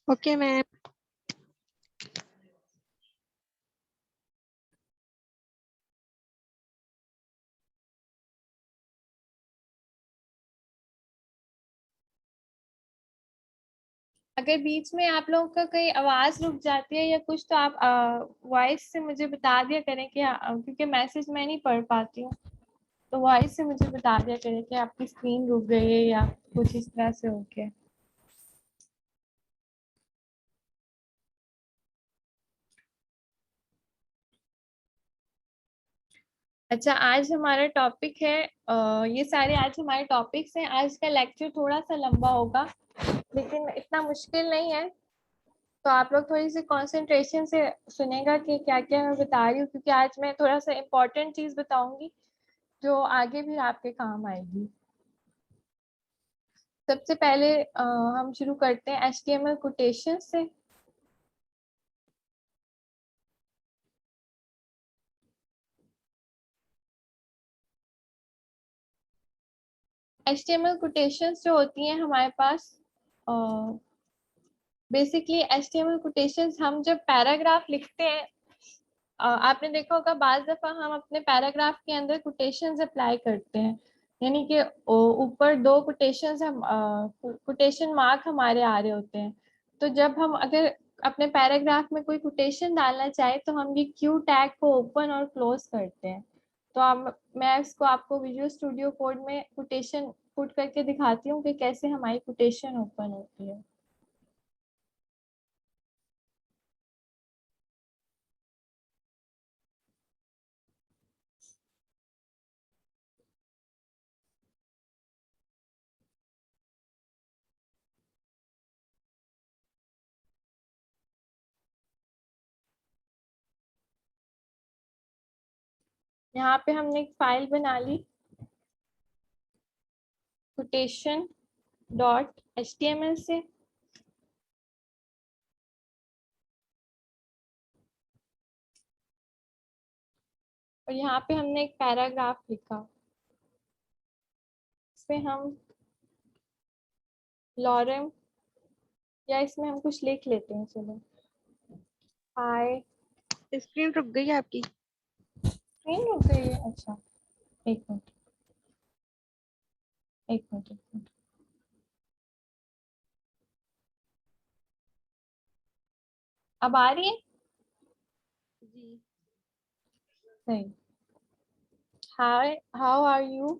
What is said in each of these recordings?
Okay ma'am. अगर बीच में आप लोगों का कहीं आवाज रुक जाती है या कुछ तो आप वॉइस से मुझे बता दिया करें कि क्योंकि मैसेज मैं नहीं पढ़ पाती हूँ। तो वॉइस से मुझे बता दिया करें कि आपकी स्क्रीन रुक गई है या कुछ इस तरह से हो गया। अच्छा, आज हमारा टॉपिक है ये सारे आज हमारे टॉपिक्स हैं। आज का लेक्चर थोड़ा सा लंबा होगा लेकिन इतना मुश्किल नहीं है। तो आप लोग थोड़ी सी कंसंट्रेशन से सुनेगा कि क्या क्या मैं बता रही हूँ, क्योंकि आज मैं थोड़ा सा इम्पोर्टेंट चीज बताऊंगी जो आगे भी आपके काम आएगी। सबसे पहले हम शुरू करते हैं HTML कोटेशन से। HTML कोटेशंस जो होती हैं हमारे पास, बेसिकली HTML कोटेशंस हम जब पैराग्राफ लिखते हैं, आपने देखा होगा बाज दफा हम अपने पैराग्राफ के अंदर कोटेशंस अप्लाई करते हैं। यानी कि ऊपर दो कोटेशंस हम कोटेशन मार्क हमारे आ रहे होते हैं। तो जब हम अगर अपने पैराग्राफ में कोई कोटेशन डालना चाहे तो हम ये क्यू टैग को ओपन और क्लोज करते हैं। तो मैं इसको आपको विजुअल स्टूडियो कोड में कोटेशन पुट करके दिखाती हूँ कि कैसे हमारी कोटेशन ओपन होती है। यहाँ पे हमने एक फाइल बना ली, कोटेशन डॉट HTML से। और यहाँ पे हमने एक पैराग्राफ लिखा। इसमें हम लॉरेम, या इसमें हम कुछ लिख लेते हैं, चलो हाय। स्क्रीन रुक गई है आपकी। स्क्रीन रुक गई है? अच्छा, एक मिनट एक मिनट एक मिनट। अब आ रही है? जी। नहीं। हाय, हाउ आर यू।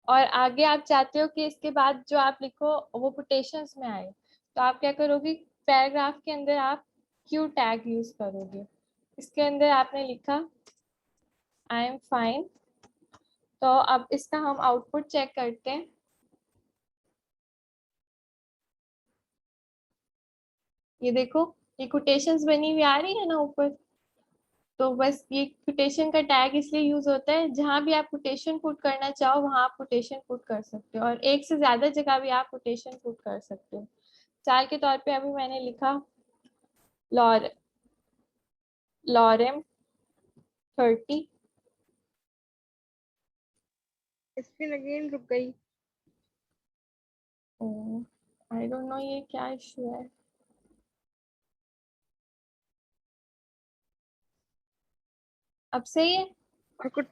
और आगे आप चाहते हो कि इसके बाद जो आप लिखो वो कोटेशंस में आए, तो आप क्या करोगे, पैराग्राफ के अंदर आप क्यू टैग यूज करोगे। इसके अंदर आपने लिखा आई एम फाइन। तो अब इसका हम आउटपुट चेक करते हैं। ये देखो, ये कोटेशंस बनी हुई आ रही है ना ऊपर। तो बस ये कोटेशन का टैग इसलिए यूज होता है, जहां भी आप कोटेशन पुट करना चाहो वहां आप कोटेशन पुट कर सकते हो, और एक से ज्यादा जगह भी आप कोटेशन पुट कर सकते हो। मिसाल के तौर पे अभी मैंने लिखा लॉर लॉरेम 30। स्क्रीन अगेन रुक गई। आई डोंट नो ये क्या इशू है। अब सही है? और कुछ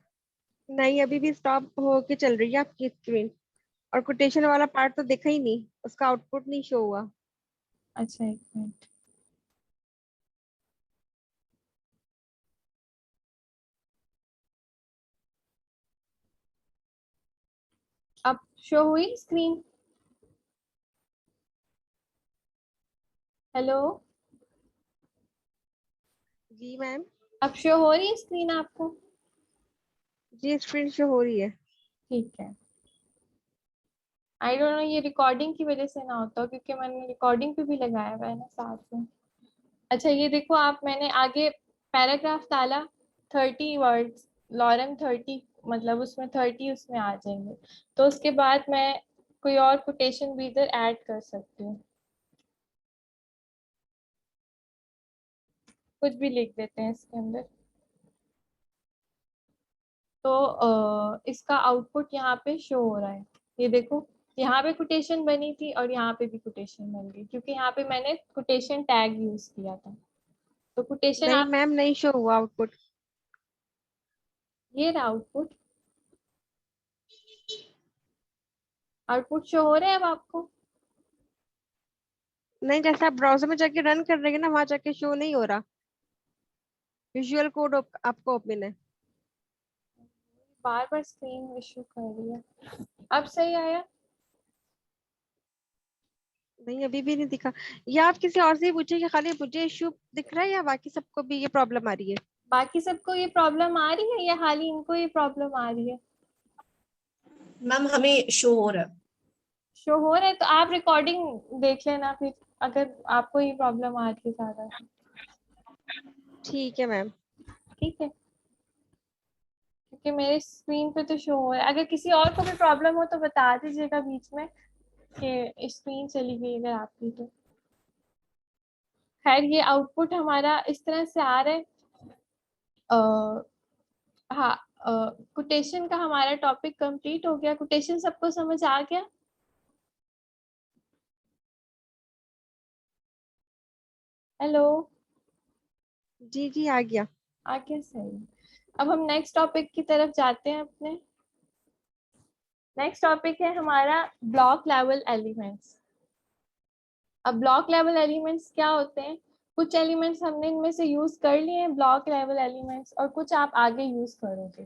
नहीं, अभी भी स्टॉप होके चल रही है आपकी स्क्रीन। और कोटेशन वाला पार्ट तो दिखा ही नहीं, उसका आउटपुट नहीं शो हुआ। अच्छा, एक मिनट। अब शो हुई स्क्रीन? हेलो? जी मैम। अब शो हो रही है स्क्रीन आपको? जी स्क्रीन शो हो रही है। ठीक है। आई डोंट नो ये रिकॉर्डिंग की वजह से ना होता हो, क्योंकि मैंने रिकॉर्डिंग पे भी लगाया हुआ है ना साथ में। अच्छा, ये देखो आप, मैंने आगे पैराग्राफ डाला 30 वर्ड्स, लॉरेम 30, मतलब उसमें 30 उसमें आ जाएंगे। तो उसके बाद मैं कोई और कोटेशन भी इधर ऐड कर सकती हूँ। कुछ भी लिख देते हैं इसके अंदर। तो इसका आउटपुट यहाँ पे शो हो रहा है, ये देखो। यहाँ पे कोटेशन बनी थी और यहाँ पे भी कोटेशन बन गई, क्योंकि यहाँ पे मैंने कोटेशन टैग यूज किया था। तो कोटेशन नहीं आप, मैम, नहीं शो हुआ आउटपुट। ये रहा आउटपुट, आउटपुट शो हो रहा है अब आपको? नहीं, जैसे आप ब्राउजर में जाके रन कर रहे हैं ना, वहां जाके शो नहीं हो रहा। विजुअल कोड आपको ओपन है। बार बार स्क्रीन इशू कर रही है। अब सही आया? नहीं, अभी भी नहीं दिखा। या आप किसी और से ही पूछिए कि खाली मुझे इश्यू दिख रहा है या बाकी सबको भी ये प्रॉब्लम आ रही है। बाकी सबको ये प्रॉब्लम आ रही है या खाली इनको ये प्रॉब्लम आ रही है? मैम हमें शो हो रहा है। शो हो रहा है तो आप रिकॉर्डिंग देख लेना फिर, अगर आपको ये प्रॉब्लम आ रही है ज्यादा। ठीक है मैम। ठीक है, क्योंकि मेरे स्क्रीन पे तो शो हो रहा है। अगर किसी और को भी प्रॉब्लम हो तो बता दीजिएगा बीच में कि स्क्रीन चली गई अगर आपकी तो। खैर, ये आउटपुट हमारा इस तरह से आ रहा है। हाँ, कोटेशन का हमारा टॉपिक कंप्लीट हो गया। कोटेशन सबको समझ आ गया? हेलो, जी जी, आ गया। आ गया, सही। अब हम नेक्स्ट टॉपिक की तरफ जाते हैं अपने। नेक्स्ट टॉपिक है हमारा ब्लॉक लेवल एलिमेंट्स। अब ब्लॉक लेवल एलिमेंट्स क्या होते हैं? कुछ एलिमेंट्स हमने इनमें से यूज कर लिए हैं ब्लॉक लेवल एलिमेंट्स, और कुछ आप आगे यूज करोगे।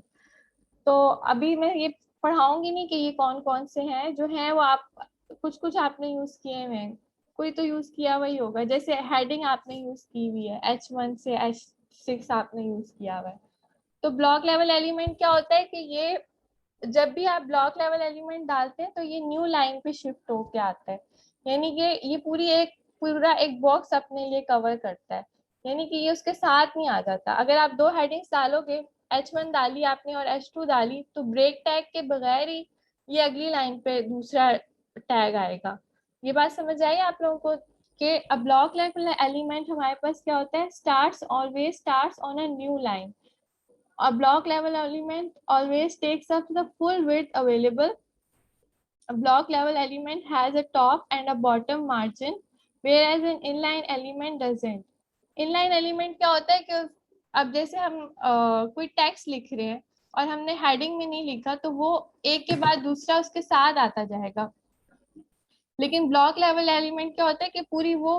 तो अभी मैं ये पढ़ाऊंगी नहीं कि ये कौन कौन से हैं। जो हैं वो आप, कुछ कुछ आपने यूज किए हुए हैं, कोई तो यूज किया हुआ ही होगा। जैसे हेडिंग आपने यूज की हुई है, H1 से H6 आपने यूज किया हुआ है। तो ब्लॉक लेवल एलिमेंट क्या होता है कि ये, जब भी आप ब्लॉक लेवल एलिमेंट डालते हैं तो ये न्यू लाइन पे शिफ्ट होके आता है। यानी कि ये पूरा एक बॉक्स अपने लिए कवर करता है। यानी कि ये उसके साथ नहीं आ जाता। अगर आप दो हेडिंग्स डालोगे, H1 डाली आपने और H2 डाली, तो ब्रेक टैग के बगैर ही ये अगली लाइन पे दूसरा टैग आएगा। ये बात समझ आई आप लोगों को कि अब ब्लॉक लेवल एलिमेंट हमारे पास क्या होता है? Starts on a new line. A block level element always takes up the full width available. A block level element has a top and a bottom margin, whereas an inline element doesn't. Inline element क्या होता है कि अब जैसे हम कोई text लिख रहे हैं और हमने हेडिंग में नहीं लिखा, तो वो एक के बाद दूसरा उसके साथ आता जाएगा। लेकिन ब्लॉक लेवल एलिमेंट क्या होता है कि पूरी वो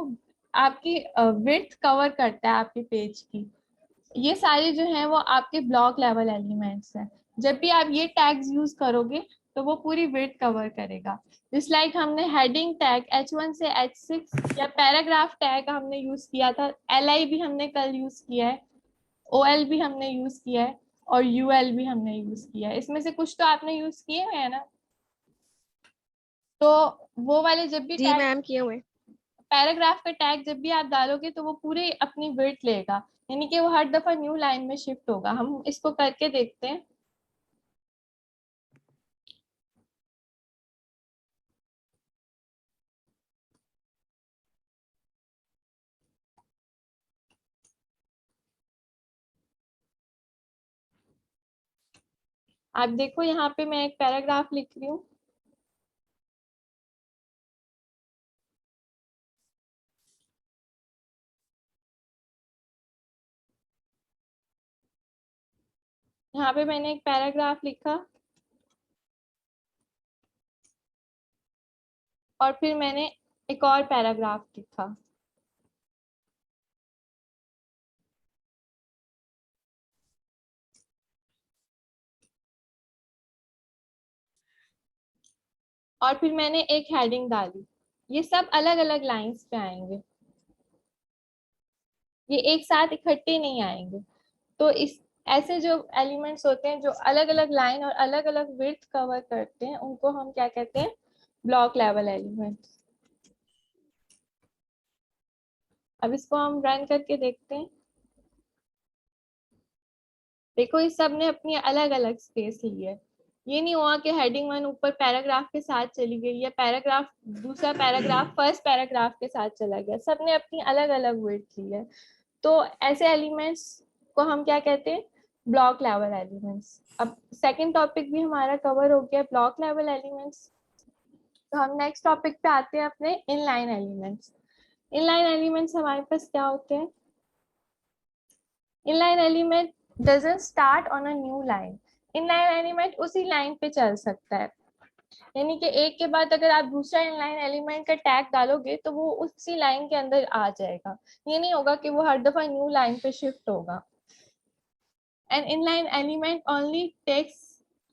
आपकी विड्थ कवर करता है आपके पेज की। ये सारे जो हैं वो आपके ब्लॉक लेवल एलिमेंट्स हैं। जब भी आप ये टैग्स यूज करोगे तो वो पूरी विड्थ कवर करेगा। जिस लाइक हमने हेडिंग टैग H1 से H6 या पैराग्राफ टैग हमने यूज किया था, LI भी हमने कल यूज किया है, OL भी हमने यूज किया है, और UL भी हमने यूज किया है। इसमें से कुछ तो आपने यूज किए हुए हैं ना? तो वो वाले जब भी जी टैग, मैम, किए हुए। पैराग्राफ का टैग जब भी आप डालोगे तो वो पूरे अपनी विड्थ लेगा। यानी कि वो हर दफा न्यू लाइन में शिफ्ट होगा। हम इसको करके देखते हैं। आप देखो, यहाँ पे मैं एक पैराग्राफ लिख रही हूँ। यहाँ पे मैंने एक पैराग्राफ लिखा और फिर मैंने एक और पैराग्राफ लिखा। और फिर मैंने एक हेडिंग डाली। ये सब अलग अलग लाइंस पे आएंगे, ये एक साथ इकट्ठे नहीं आएंगे। तो इस ऐसे जो एलिमेंट्स होते हैं जो अलग अलग लाइन और अलग अलग विड्थ कवर करते हैं, उनको हम क्या कहते हैं? Block level elements. अब इसको हम रन करके देखते हैं। देखो, इस सब ने अपनी अलग अलग स्पेस ली है। ये नहीं हुआ कि हेडिंग 1 ऊपर पैराग्राफ के साथ चली गई या पैराग्राफ दूसरा पैराग्राफ फर्स्ट पैराग्राफ के साथ चला गया। सब ने अपनी अलग अलग विड्थ ली है। तो ऐसे एलिमेंट्स को हम क्या कहते हैं? Block level elements. अब सेकंड टॉपिक भी हमारा कवर हो गया, ब्लॉक लेवल एलिमेंट्स। तो हम नेक्स्ट टॉपिक पे आते हैं अपने इनलाइन एलिमेंट्स। इनलाइन एलिमेंट्स हमारे पास क्या होते हैं? Inline element doesn't start on a new line. Inline element उसी लाइन पे चल सकता है, यानी कि एक के बाद अगर आप दूसरा इनलाइन एलिमेंट का टैग डालोगे तो वो उसी लाइन के अंदर आ जाएगा। ये नहीं होगा कि वो हर दफा न्यू लाइन पे शिफ्ट होगा। An inline element only takes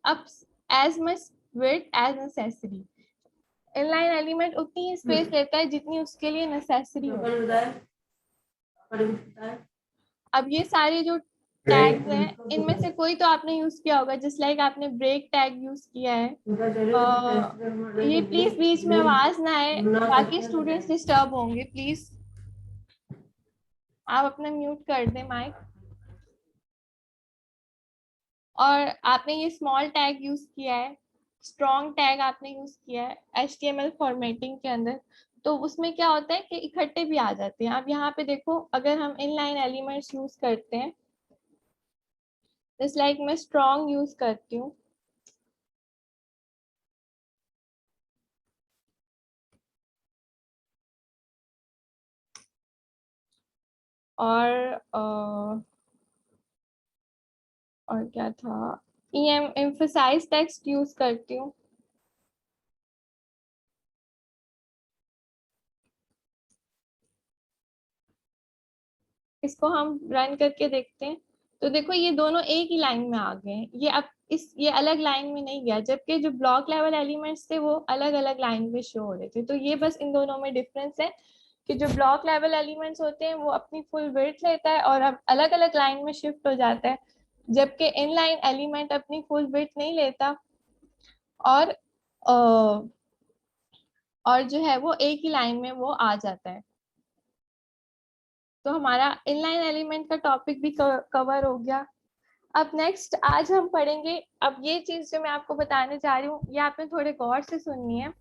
up as much width as necessary. Inline element उतनी ही स्पेस लेता है जितनी उसके लिए नेसेसरी हो। अब ये सारे जो टैग्स हैं इनमें से कोई तो आपने यूज किया होगा, जस्ट लाइक आपने ब्रेक टैग यूज किया है। ये प्लीज बीच में आवाज ना आए, बाकी स्टूडेंट्स डिस्टर्ब होंगे, प्लीज आप अपना म्यूट कर दें माइक। और आपने ये स्मॉल टैग यूज किया है, स्ट्रॉन्ग टैग आपने यूज किया है HTML फॉर्मेटिंग के अंदर, तो उसमें क्या होता है कि इकट्ठे भी आ जाते हैं। अब यहाँ पे देखो, अगर हम इनलाइन एलिमेंट्स यूज करते हैं, जस्ट लाइक मैं स्ट्रॉन्ग यूज करती हूँ, और क्या था, एम्फसाइज टेक्स्ट यूज करती हूँ। इसको हम रन करके देखते हैं, तो देखो ये दोनों एक ही लाइन में आ गए हैं। ये अब ये अलग लाइन में नहीं गया, जबकि जो ब्लॉक लेवल एलिमेंट्स थे वो अलग अलग लाइन में शो हो रहे थे। तो ये बस इन दोनों में डिफरेंस है कि जो ब्लॉक लेवल एलिमेंट्स होते हैं वो अपनी फुल विड्थ लेता है और अब अलग अलग लाइन में शिफ्ट हो जाता है, जबकि इनलाइन एलिमेंट अपनी फुल विड्थ नहीं लेता और जो है वो एक ही लाइन में वो आ जाता है। तो हमारा इनलाइन एलिमेंट का टॉपिक भी कवर हो गया। अब नेक्स्ट आज हम पढ़ेंगे, अब ये चीज जो मैं आपको बताने जा रही हूँ ये आपने थोड़े गौर से सुननी है,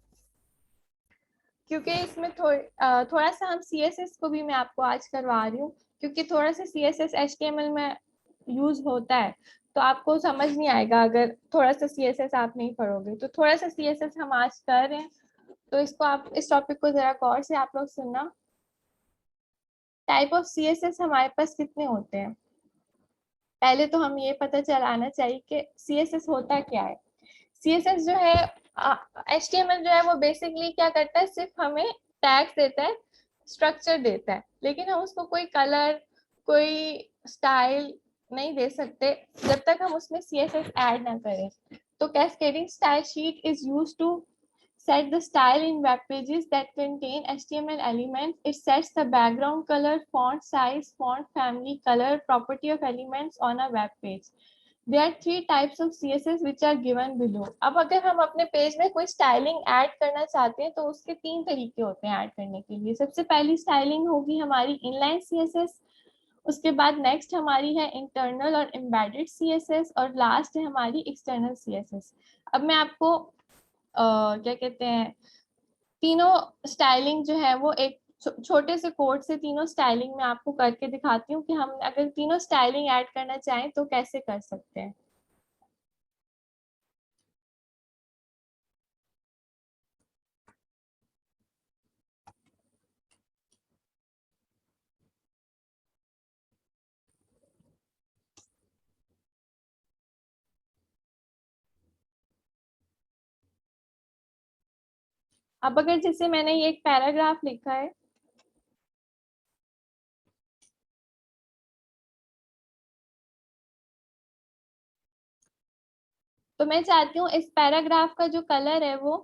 क्योंकि इसमें थोड़ा सा हम CSS को भी मैं आपको आज करवा रही हूँ, क्योंकि थोड़ा सा CSS HTML में यूज होता है, तो आपको समझ नहीं आएगा अगर थोड़ा सा CSS आप नहीं पढ़ोगे। तो थोड़ा सा CSS हम आज कर रहे हैं, तो इसको आप इस टॉपिक को जरा गौर से आप लोग सुनना। टाइप ऑफ CSS हमारे पास कितने होते हैं? पहले तो हम ये पता चलाना चाहिए कि CSS होता क्या है। CSS जो है, HTML जो है वो बेसिकली क्या करता है, सिर्फ हमें टैग्स देता है, स्ट्रक्चर देता है, लेकिन हम उसको कोई कलर, कोई स्टाइल नहीं दे सकते जब तक हम उसमें CSS ऐड ना करें। तो cascading style sheet is used to set the style in web pages that contain HTML elements. It sets the background color, font size, font family, color, property of elements on a web page. There are 3 types of CSS which are given below. अब अगर हम अपने page में कोई styling add करना चाहते हैं तो उसके 3 तरीके होते हैं ऐड करने के लिए। सबसे पहली स्टाइलिंग होगी हमारी इनलाइन CSS, उसके बाद नेक्स्ट हमारी है इंटरनल और एम्बेडेड CSS, और लास्ट है हमारी एक्सटर्नल CSS। अब मैं आपको क्या कहते हैं, तीनों स्टाइलिंग जो है वो एक छोटे से कोड से तीनों स्टाइलिंग में आपको करके दिखाती हूँ कि हम अगर तीनों स्टाइलिंग ऐड करना चाहें तो कैसे कर सकते हैं। अब अगर जैसे मैंने ये एक पैराग्राफ लिखा है, तो मैं चाहती हूँ इस पैराग्राफ का जो कलर है वो,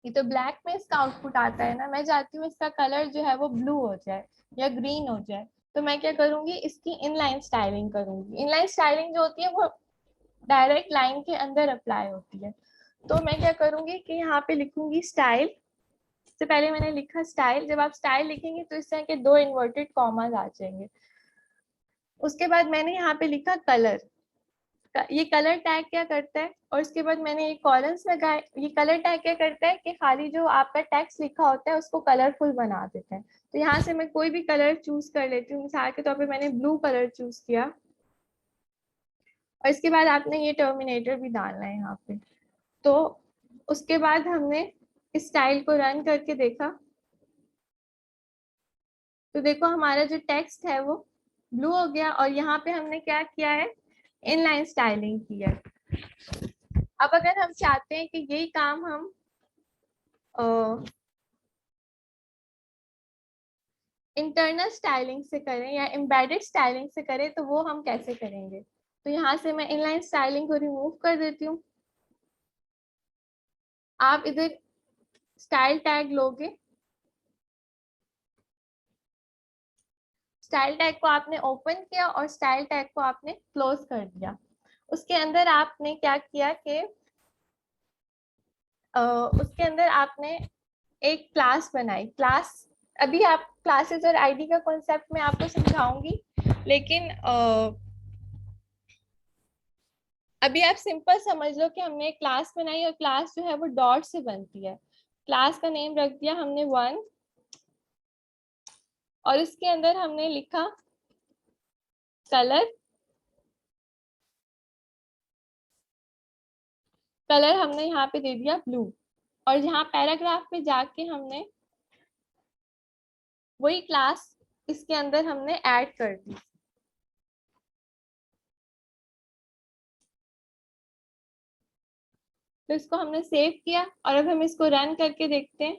ये तो ब्लैक में इसका आउटपुट आता है ना, मैं चाहती हूँ इसका कलर जो है वो ब्लू हो जाए या ग्रीन हो जाए। तो मैं क्या करूंगी, इसकी इनलाइन स्टाइलिंग करूंगी। इनलाइन स्टाइलिंग जो होती है वो डायरेक्ट लाइन के अंदर अप्लाई होती है। तो मैं क्या करूंगी कि यहाँ पे लिखूंगी स्टाइल। सबसे पहले मैंने लिखा स्टाइल, जब आप स्टाइल लिखेंगे तो इस तरह के 2 इन्वर्टेड कॉमास आ जाएंगे। उसके बाद मैंने यहाँ पे लिखा कलर। ये कलर टैग क्या करता है, और उसके बाद मैंने एक कॉलम्स लगाए। ये कलर टैग क्या करता है कि खाली जो आपका टेक्स्ट लिखा होता है उसको कलरफुल बना देता है। तो यहाँ से मैं कोई भी कलर चूज कर लेती हूँ, मिसाल के तौर पे मैंने ब्लू कलर चूज किया, और इसके बाद आपने ये टर्मिनेटर भी डालना है यहाँ पे। तो उसके बाद हमने इस स्टाइल को रन करके देखा, तो देखो हमारा जो टेक्स्ट है वो ब्लू हो गया, और यहाँ पे हमने क्या किया है, इनलाइन स्टाइलिंग की है। अब अगर हम चाहते हैं कि यही काम हम इंटरनल स्टाइलिंग से करें या एम्बेडेड स्टाइलिंग से करें, तो वो हम कैसे करेंगे। तो यहाँ से मैं इनलाइन स्टाइलिंग को रिमूव कर देती हूँ। आप इधर स्टाइल टैग लोगे, स्टाइल टैग को आपने ओपन किया और स्टाइल टैग को आपने क्लोज कर दिया। उसके अंदर आपने क्या किया कि उसके अंदर आपने एक क्लास बनाई। क्लास, अभी आप क्लासेस और आईडी का कॉन्सेप्ट मैं आपको समझाऊंगी, लेकिन अभी आप सिंपल समझ लो कि हमने एक क्लास बनाई और क्लास जो है वो डॉट से बनती है। क्लास का नेम रख दिया हमने 1, और उसके अंदर हमने लिखा कलर। कलर हमने यहाँ पे दे दिया ब्लू, और यहाँ पैराग्राफ पे जाके हमने वही क्लास इसके अंदर हमने ऐड कर दी। तो इसको हमने सेव किया, और अब हम इसको रन करके देखते हैं।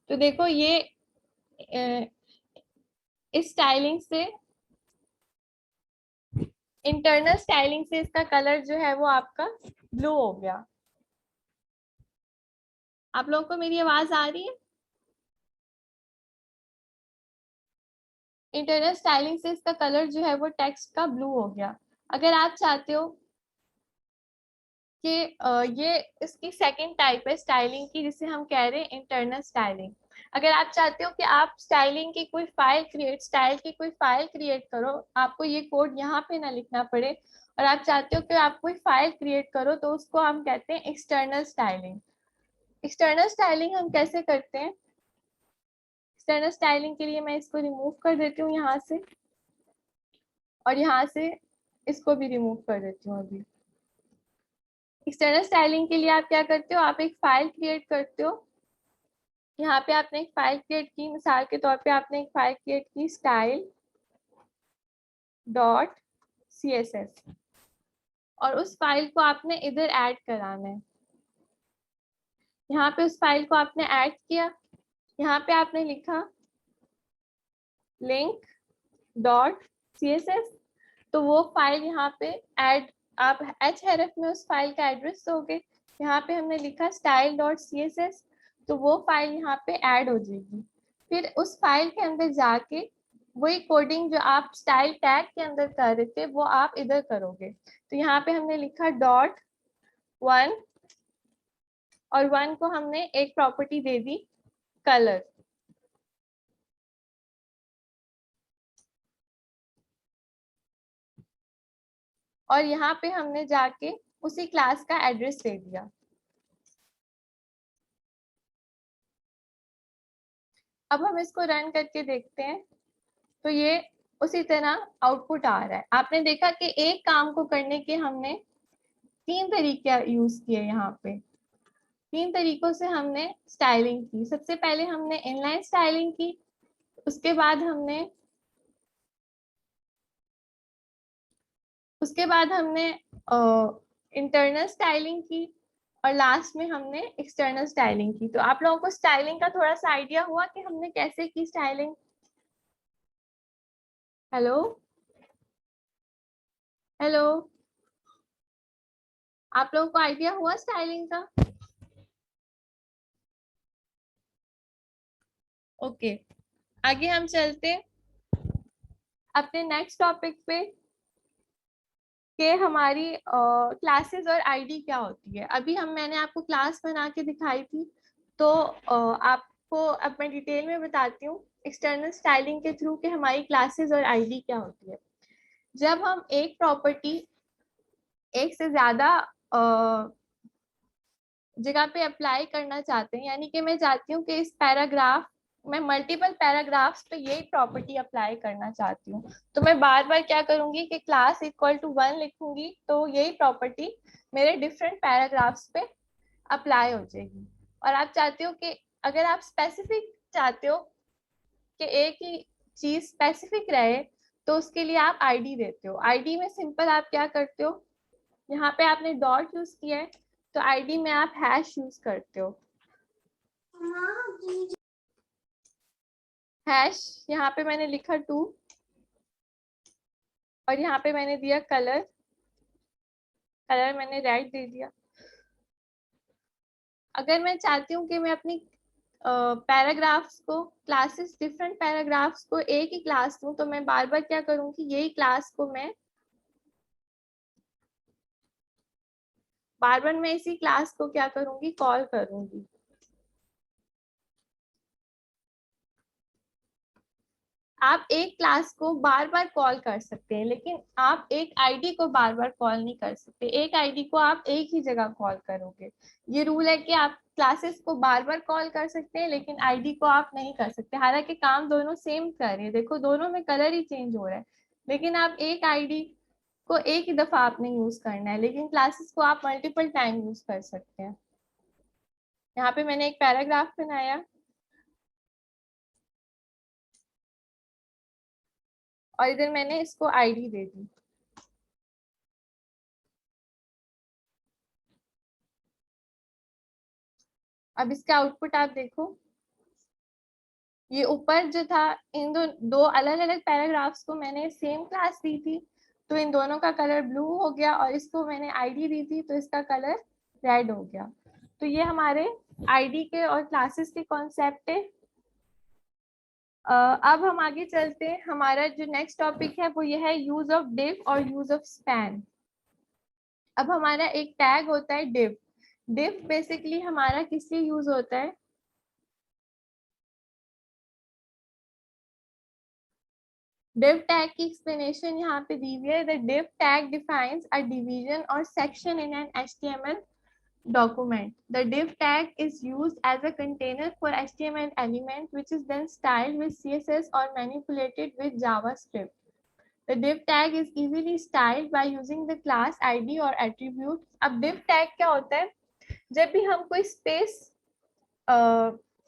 तो देखो ये इस स्टाइलिंग से, इंटरनल स्टाइलिंग से इसका कलर जो है वो आपका ब्लू हो गया। आप लोगों को मेरी आवाज आ रही है? इंटरनल स्टाइलिंग से इसका कलर जो है वो टेक्स्ट का ब्लू हो गया। अगर आप चाहते हो कि ये इसकी सेकंड टाइप है स्टाइलिंग की, जिसे हम कह रहे हैं इंटरनल स्टाइलिंग। अगर आप चाहते हो कि आप स्टाइलिंग की कोई फाइल क्रिएट, स्टाइल की कोई फाइल क्रिएट करो, आपको ये कोड यहाँ पे ना लिखना पड़े, और आप चाहते हो कि आप कोई फाइल क्रिएट करो, तो उसको हम कहते हैं एक्सटर्नल स्टाइलिंग। एक्सटर्नल स्टाइलिंग हम कैसे करते हैं? एक्सटर्नल स्टाइलिंग के लिए मैं इसको रिमूव कर देती हूँ यहाँ से, और यहाँ से इसको भी रिमूव कर देती हूँ। अभी एक्सटर्नल स्टाइलिंग के लिए आप क्या करते हो, आप एक फाइल क्रिएट करते हो। यहाँ पे आपने एक फाइल क्रिएट की, मिसाल के तौर पे आपने एक फाइल क्रिएट की style.css, और उस फाइल को आपने इधर ऐड कराना है। यहाँ पे उस फाइल को आपने ऐड किया, यहाँ पे आपने लिखा link.css, तो वो फाइल यहाँ पे ऐड, आप href में उस फाइल का एड्रेस दोगे। यहाँ पे हमने लिखा style.css, तो वो फाइल यहाँ पे ऐड हो जाएगी। फिर उस फाइल के अंदर जाके वही कोडिंग जो आप स्टाइल टैग के अंदर कर रहे थे वो आप इधर करोगे। तो यहाँ पे हमने लिखा .1, और 1 को हमने एक प्रॉपर्टी दे दी कलर। और यहाँ पे हमने जाके उसी क्लास का एड्रेस दे दिया। अब हम इसको रन करके देखते हैं, तो ये उसी तरह आउटपुट आ रहा है। आपने देखा कि एक काम को करने के हमने 3 तरीके यूज किए। यहाँ पे 3 तरीकों से हमने स्टाइलिंग की। सबसे पहले हमने इनलाइन स्टाइलिंग की, उसके बाद हमने इंटरनल स्टाइलिंग की, और लास्ट में हमने एक्सटर्नल स्टाइलिंग की। तो आप लोगों को स्टाइलिंग का थोड़ा सा आइडिया हुआ कि हमने कैसे की स्टाइलिंग? हेलो हेलो, आप लोगों को आइडिया हुआ स्टाइलिंग का? ओके, आगे हम चलते अपने नेक्स्ट टॉपिक पे कि हमारी क्लासेस और आईडी क्या होती है। अभी मैंने आपको क्लास बना के दिखाई थी, तो आपको अब मैं डिटेल में बताती हूँ एक्सटर्नल स्टाइलिंग के थ्रू कि हमारी क्लासेस और आईडी क्या होती है। जब हम एक प्रॉपर्टी एक से ज्यादा जगह पे अप्लाई करना चाहते हैं, यानी कि मैं चाहती हूँ कि इस पैराग्राफ, मैं मल्टीपल पैराग्राफ्स पे यही प्रॉपर्टी अप्लाई करना चाहती हूँ, तो मैं बार बार क्या करूंगी कि क्लास इक्वल टू 1 लिखूंगी, तो यही प्रॉपर्टी मेरे डिफरेंट पैराग्राफ्स पे अप्लाई हो जाएगी। और आप चाहते हो कि अगर आप स्पेसिफिक चाहते हो कि एक ही चीज स्पेसिफिक रहे, तो उसके लिए आप आईडी देते हो। आईडी में सिंपल आप क्या करते हो, यहाँ पे आपने डॉट यूज किया है तो आईडी में आप हैश यूज करते हो। हैश यहाँ पे मैंने लिखा 2 और यहाँ पे मैंने दिया कलर, कलर मैंने रेड दे दिया। अगर मैं चाहती हूँ कि मैं अपनी पैराग्राफ्स को क्लासेस डिफरेंट पैराग्राफ्स को एक ही क्लास दूं, तो मैं बार बार क्या करूंगी, यही क्लास को मैं बार बार मैं इसी क्लास को क्या करूंगी, कॉल करूंगी। आप एक क्लास को बार बार कॉल कर सकते हैं, लेकिन आप एक आईडी को बार बार कॉल नहीं कर सकते। एक आईडी को आप एक ही जगह कॉल करोगे। ये रूल है कि आप क्लासेस को बार बार कॉल कर सकते हैं, लेकिन आईडी को आप नहीं कर सकते। हालांकि काम दोनों सेम कर रहे हैं, देखो दोनों में कलर ही चेंज हो रहा है, लेकिन आप एक आईडी को एक ही दफा आपने यूज करना है, लेकिन क्लासेस को आप मल्टीपल टाइम यूज कर सकते हैं। यहाँ पे मैंने एक पैराग्राफ बनाया और इधर मैंने इसको आईडी दे दी। अब इसका आउटपुट आप देखो, ये ऊपर जो था, इन दो अलग अलग पैराग्राफ्स को मैंने सेम क्लास दी थी तो इन दोनों का कलर ब्लू हो गया, और इसको मैंने आईडी दी थी तो इसका कलर रेड हो गया। तो ये हमारे आईडी के और क्लासेस के कॉन्सेप्ट है। अब हम आगे चलते हैं। हमारा जो नेक्स्ट टॉपिक है वो ये है यूज ऑफ डिव और यूज ऑफ स्पैन। अब हमारा एक टैग होता है डिव। डिव बेसिकली हमारा किस लिए यूज होता है, div tag की explanation यहाँ पे दी हुई है। The div tag defines a division or section in an HTML document. The div tag is used as a container for HTML element which is then styled with CSS or manipulated with JavaScript. The div tag is easily styled by using the class ID or attribute. अब div tag क्या होता है, जब भी हम कोई space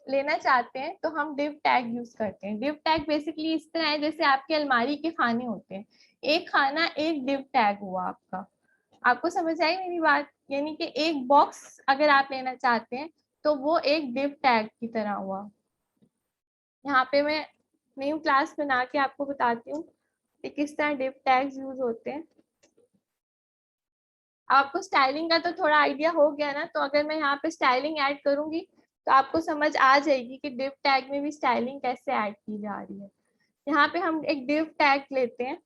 लेना चाहते हैं तो हम div टैग यूज करते हैं। div टैग बेसिकली इस तरह है जैसे आपके अलमारी के खाने होते हैं, एक खाना एक div टैग हुआ आपका। आपको समझ आई मेरी बात, यानी कि एक बॉक्स अगर आप लेना चाहते हैं तो वो एक div टैग की तरह हुआ। यहाँ पे मैं न्यू क्लास बना के आपको बताती हूँ कि किस तरह div टैग्स यूज होते हैं। आपको स्टाइलिंग का तो थोड़ा आइडिया हो गया ना, तो अगर मैं यहाँ पे स्टाइलिंग ऐड करूंगी तो आपको समझ आ जाएगी कि div टैग में भी स्टाइलिंग कैसे ऐड की जा रही है। यहाँ पे हम एक div टैग लेते हैं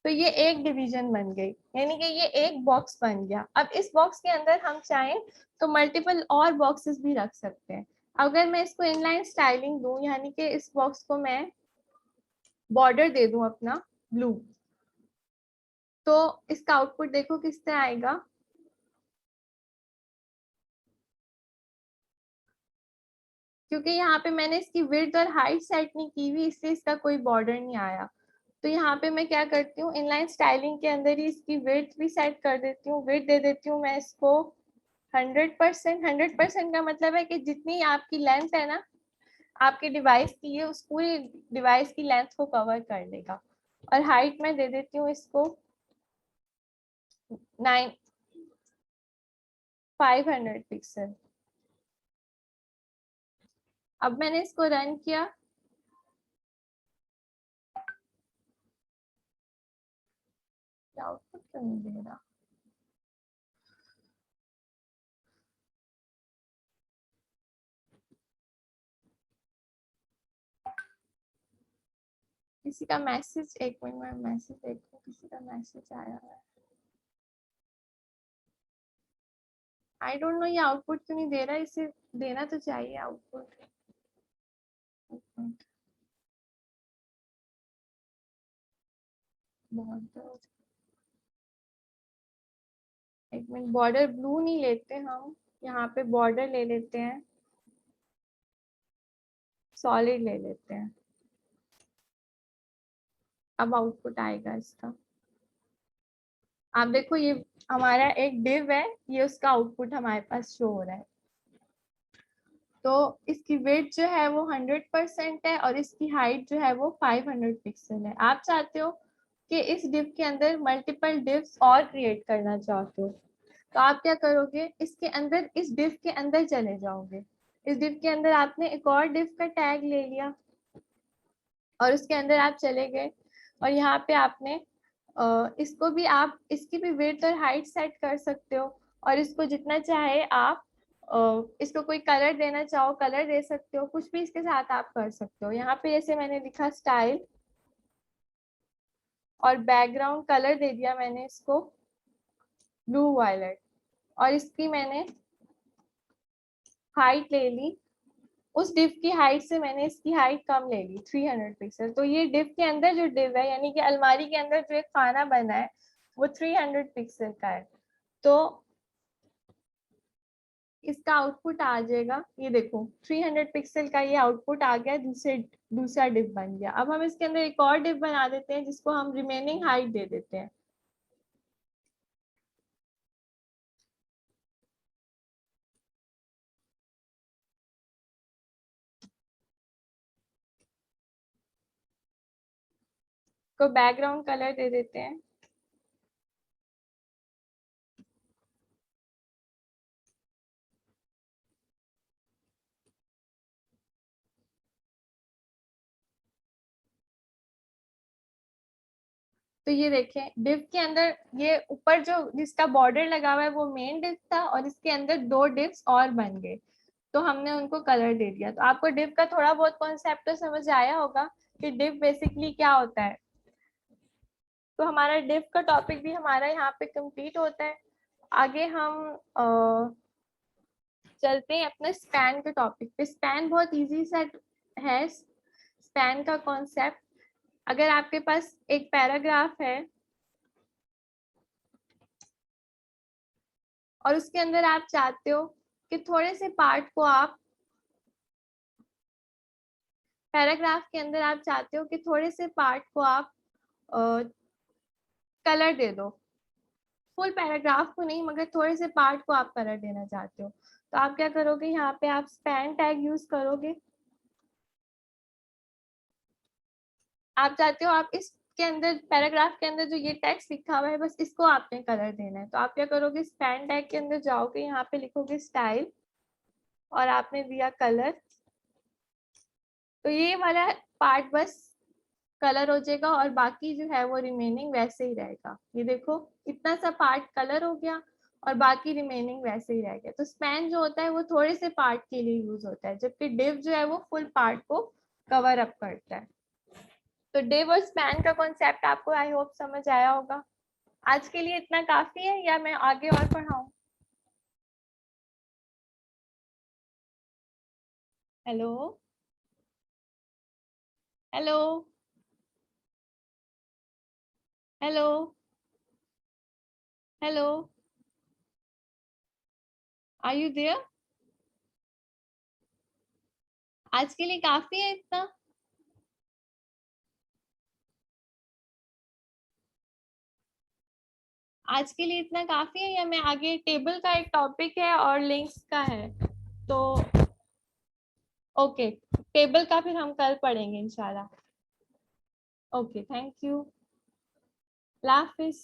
तो ये एक डिवीजन बन गई, यानी कि ये एक बॉक्स बन गया। अब इस बॉक्स के अंदर हम चाहें तो मल्टीपल और बॉक्सेस भी रख सकते हैं। अगर मैं इसको इनलाइन स्टाइलिंग दूं, यानी कि इस बॉक्स को मैं बॉर्डर दे दूं अपना ब्लू, तो इसका आउटपुट देखो किस तरह आएगा। क्योंकि यहाँ पे मैंने इसकी विड्थ और हाइट सेट नहीं की हुई, इसलिए इसका कोई बॉर्डर नहीं आया। तो यहाँ पे मैं क्या करती हूँ, इनलाइन स्टाइलिंग के अंदर ही इसकी विड्थ भी सेट कर देती हूँ। विड्थ दे देती हूँ मैं इसको 100%। 100% का मतलब है कि जितनी आपकी लेंथ है ना आपके डिवाइस की, ये उस पूरी डिवाइस की लेंथ को कवर कर लेगा। और हाइट में दे देती हूँ इसको 500 पिक्सल। अब मैंने इसको रन किया, आउटपुट क्यों नहीं दे रहा। किसी का मैसेज, एक मिनट में मैसेज देखो, किसी का मैसेज आया है। आई डोंट नो ये आउटपुट क्यों नहीं दे रहा, इसे देना तो चाहिए आउटपुट। एक मिनट, बॉर्डर ब्लू नहीं लेते हम, यहाँ पे बॉर्डर ले लेते हैं, सॉलिड ले लेते हैं। अब आउटपुट आएगा इसका। आप देखो ये हमारा एक div है, ये उसका आउटपुट हमारे पास शो हो रहा है। तो इसकी वेट जो है वो 100% है और इसकी हाइट जो है वो 500 पिक्सल है। आप चाहते हो कि इस डिव के अंदर मल्टीपल डिव्स और क्रिएट करना चाहते हो, तो आप क्या करोगे, इसके अंदर, इस डिव के अंदर चले जाओगे। इस डिव के अंदर आपने एक और डिव का टैग ले लिया और उसके अंदर आप चले गए और यहाँ पे आपने इसको भी, आप इसकी भी वेट और हाइट सेट कर सकते हो और इसको जितना चाहे आप इसको कोई कलर देना चाहो कलर दे सकते हो, कुछ भी इसके साथ आप कर सकते हो। यहाँ पे जैसे मैंने लिखा स्टाइल और बैकग्राउंड कलर दे दिया मैंने इसको ब्लू वायलेट और इसकी मैंने हाइट ले ली, उस डिव की हाइट से मैंने इसकी हाइट कम ले ली 300 पिक्सल। तो ये डिव के अंदर जो डिव है, यानी कि अलमारी के अंदर जो एक खाना बना है वो 300 पिक्सल का है। तो इसका आउटपुट आ जाएगा, ये देखो 300 पिक्सल का ये आउटपुट आ गया, दूसरा डिव बन गया। अब हम इसके अंदर एक और डिव बना देते हैं जिसको हम रिमेनिंग हाइट दे देते हैं। को बैकग्राउंड कलर दे देते हैं। तो ये देखें डिव के अंदर ये ऊपर जो जिसका बॉर्डर लगा हुआ है वो मेन डिव था और इसके अंदर दो डिव्स और बन गए, तो हमने उनको कलर दे दिया। तो आपको डिव का थोड़ा बहुत कॉन्सेप्ट तो समझ आया होगा कि डिव बेसिकली क्या होता है। तो हमारा डिव का टॉपिक भी हमारा यहाँ पे कंप्लीट होता है। आगे हम चलते हैं अपने स्पैन के टॉपिक पे। स्पैन बहुत इजी सा है। स्पैन का कॉन्सेप्ट, अगर आपके पास एक पैराग्राफ है और उसके अंदर आप चाहते हो कि थोड़े से पार्ट को आप, पैराग्राफ के अंदर आप चाहते हो कि थोड़े से पार्ट को आप कलर दे दो, फुल पैराग्राफ को नहीं मगर थोड़े से पार्ट को आप कलर देना चाहते हो, तो आप क्या करोगे, यहाँ पे आप स्पैन टैग यूज करोगे। आप चाहते हो आप इसके अंदर पैराग्राफ के अंदर जो ये टेक्स्ट लिखा हुआ है बस इसको आपने कलर देना है, तो आप क्या करोगे, स्पैन टैग के अंदर जाओगे, यहाँ पे लिखोगे स्टाइल और आपने दिया कलर, तो ये वाला पार्ट बस कलर हो जाएगा और बाकी जो है वो रिमेनिंग वैसे ही रहेगा। ये देखो इतना सा पार्ट कलर हो गया और बाकी रिमेनिंग वैसे ही रह गया। तो स्पैन जो होता है वो थोड़े से पार्ट के लिए यूज होता है, जबकि डिव जो है वो फुल पार्ट को कवर अप करता है। तो डिव और स्पैन का कॉन्सेप्ट आपको आई होप समझ आया होगा। आज के लिए इतना काफी है या मैं आगे और पढ़ाऊं? Hello hello hello hello, are you there? आज के लिए काफी है इतना? आज के लिए इतना काफी है या मैं आगे, टेबल का एक टॉपिक है और लिंक्स का है, तो ओके, टेबल का फिर हम कल पढ़ेंगे इंशाल्लाह। Okay, thank you, Allah Hafiz.